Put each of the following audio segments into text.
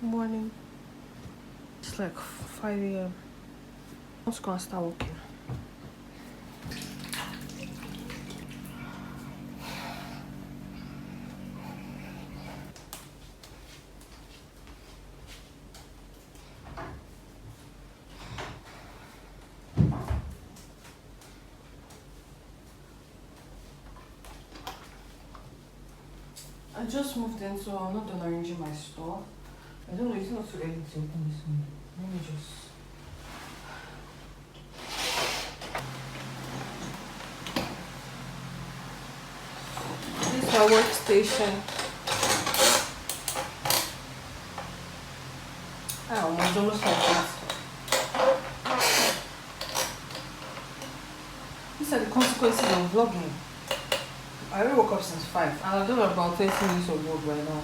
Morning. It's like 5 a.m. I'm just gonna start walking. I just moved in, so I'm not done arranging my stuff. I don't know, it's not too early to open this one. Let me just. This is my workstation. I don't know, it's almost like this. These are the consequences of vlogging. I already woke up since 5 and I've done about 30 minutes of work right now.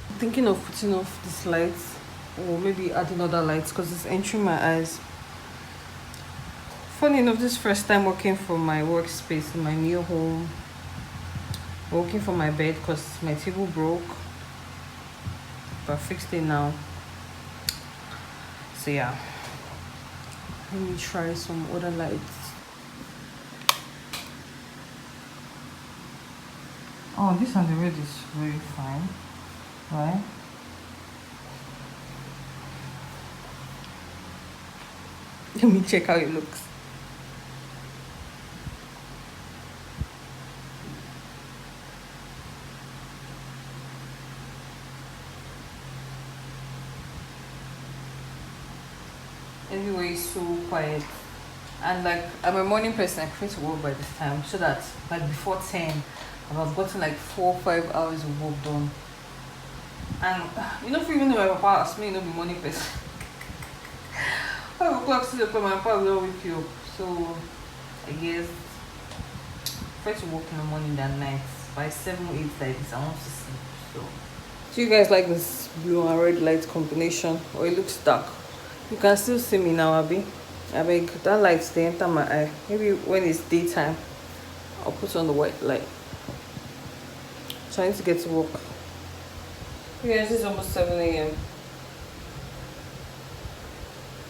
I'm thinking of putting off these lights or maybe adding other lights because it's entering my eyes. Funny enough, this is first time working from my workspace in my new home. Working from my bed because my table broke, but I fixed it now. So yeah, let me try some other lights. Oh, this one, the red is very fine, right? Let me check how it looks. Everywhere is so quiet, and like I'm a morning person. I prefer to work by this time so that like before 10 I've gotten like 4 or 5 hours of work done. And you know, even though my papa asked me, you know, be morning person. 5 o'clock, 6 o'clock, my papa will wake you up. So I guess I prefer to work in the morning than night. By 7 or 8 like this, I want to sleep. So do you guys like this blue and red light combination, or it looks dark? You can still see me now, Abby. I beg, that light they enter my eye. Maybe when it's daytime, I'll put on the white light. Trying to get to work. Yes, it's almost 7 a.m.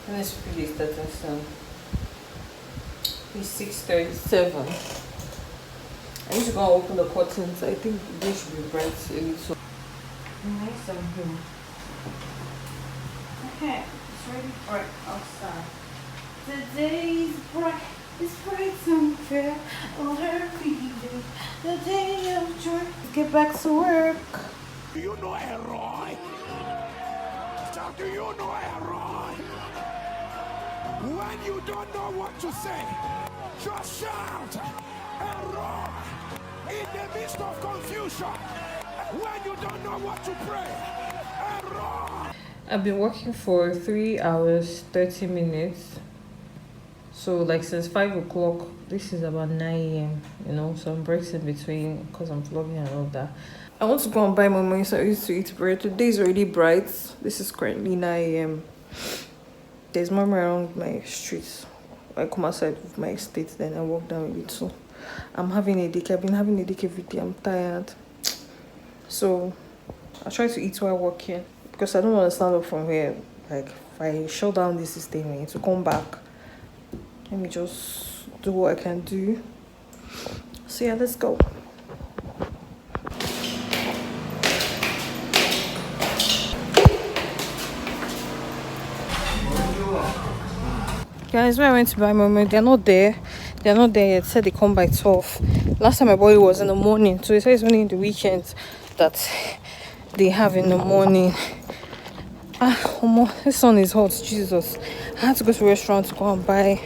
And it's pretty starting soon. It's 6:37. I need to go and open the curtains. I think they should be bright a little. Nice and blue. Okay. Ready for it outside. The day is bright, it's bright and fair. Oh, happy day, the day of joy. Get back to work. Do you know Elroy? Do you know Elroy? When you don't know what to say, just shout Elroy. In the midst of confusion, when you don't know what to pray, Elroy. I've been working for 3 hours 30 minutes, so like since 5 o'clock. This is about 9 a.m. you know, some breaks in between because I'm vlogging and all that. I want to go and buy my money so I used to eat bread. Today is already bright. This is currently 9 a.m. There's mama around my streets. I come outside with my estate, then I walk down with it. So I'm having a dick. I've been having a dick every day. I'm tired, so I try to eat while working because I don't want to stand up from here. Like if I shut down this system, I need to come back. Let me just do what I can do. So yeah, let's go. Guys, when I went to buy my milk, they're not there. They're not there yet. Said they come by 12. Last time I bought it was in the morning, so they said it's only in the weekends that they have in the morning. This sun is hot. Jesus, I had to go to a restaurant to go and buy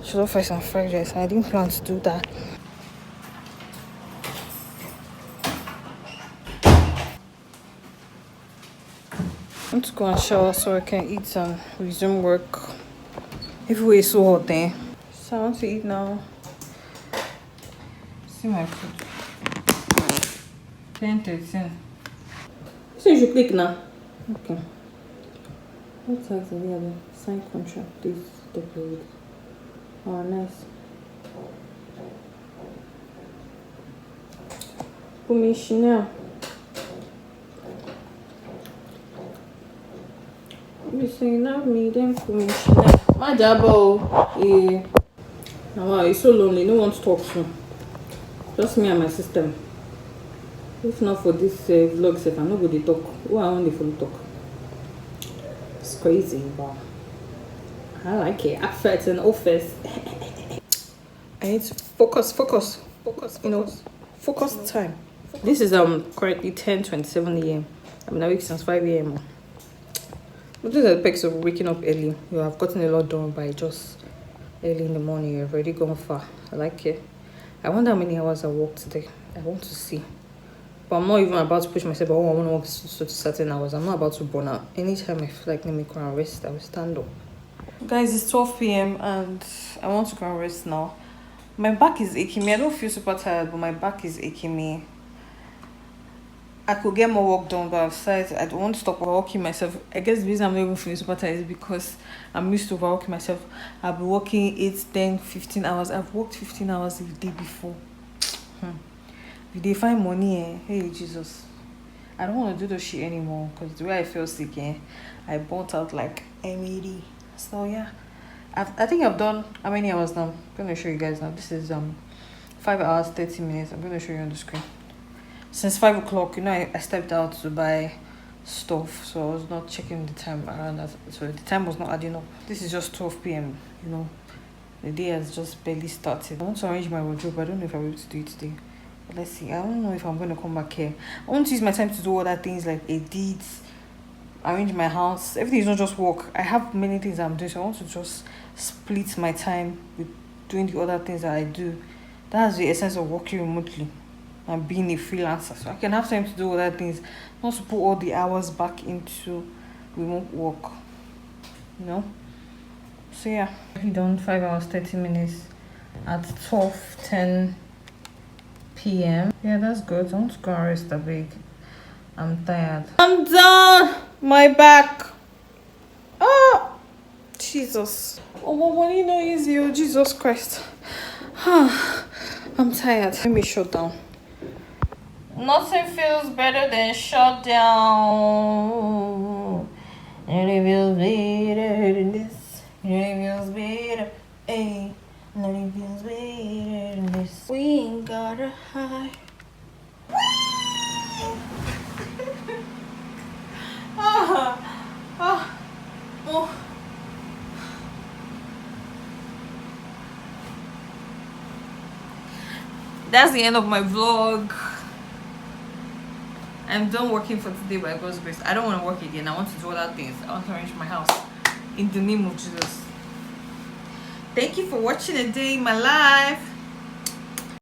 jollof rice and fried rice. I didn't plan to do that. I want to go and shower so I can eat and resume work. Everywhere is so hot there. So I want to eat now. See my food. 10:13. So you should click now. Okay. What tags are the other? Sign contract. This deployed. Oh, nice. Commissioner. You saying that me then commissioner. My jabo. Yeah. Now it's so lonely, no one to talk to. Just me and my system. If not for this vlog, if I'm not going to talk, who I want the full talk. It's crazy, but I like it. Effort in office. I need to focus. You know, focus time. This is currently 10:27 a.m. I've been awake since 5 a.m. What is the perks of waking up early? You have gotten a lot done by just early in the morning. You've already gone far. I like it. I wonder how many hours I worked today. I want to see. But I'm not even about to push myself. Oh, I want to work certain hours. I'm not about to burn out. Anytime I feel like let me go and rest, I will stand up. Guys, it's 12 p.m. and I want to go and rest now. My back is aching me. I don't feel super tired, but my back is aching me. I could get more work done, but I've decided I don't want to stop overworking myself. I guess the reason I'm not even feeling super tired is because I'm used to overworking myself. I've been working 8, 10, 15 hours. I've worked 15 hours a day before. If they find money, hey Jesus. I don't want to do the shit anymore because the way I feel sick, I burnt out like M80. So yeah. I think I've done how many hours now? I'm gonna show you guys now. This is 5 hours 30 minutes. I'm gonna show you on the screen. Since 5 o'clock, you know, I stepped out to buy stuff, so I was not checking the time around that. So the time was not adding up. This is just 12 p.m. You know, the day has just barely started. I want to arrange my wardrobe. I don't know if I'll be able to do it today. But let's see. I don't know if I'm gonna come back here. I want to use my time to do other things like edit, arrange my house. Everything is not just work. I have many things I'm doing, so I want to just split my time with doing the other things that I do. That's the essence of working remotely and being a freelancer, so I can have time to do other things, not to put all the hours back into remote work, you know. So yeah, we done 5 hours 30 minutes at 12:10 p.m. Yeah, that's good. I want to go and rest a bit. I'm tired. I'm done. My back. Oh, Jesus. Oh, what you know is you, Jesus Christ. I'm tired. Let me shut down. Nothing feels better than shut down. Nothing feels better than this. Nothing feels better. Hey, nothing feels better than this. We ain't gotta hide. Oh. That's the end of my vlog. I'm done working for today by God's grace. I don't want to work again. I want to do other things. I want to arrange my house in the name of Jesus. Thank you for watching a day in my life.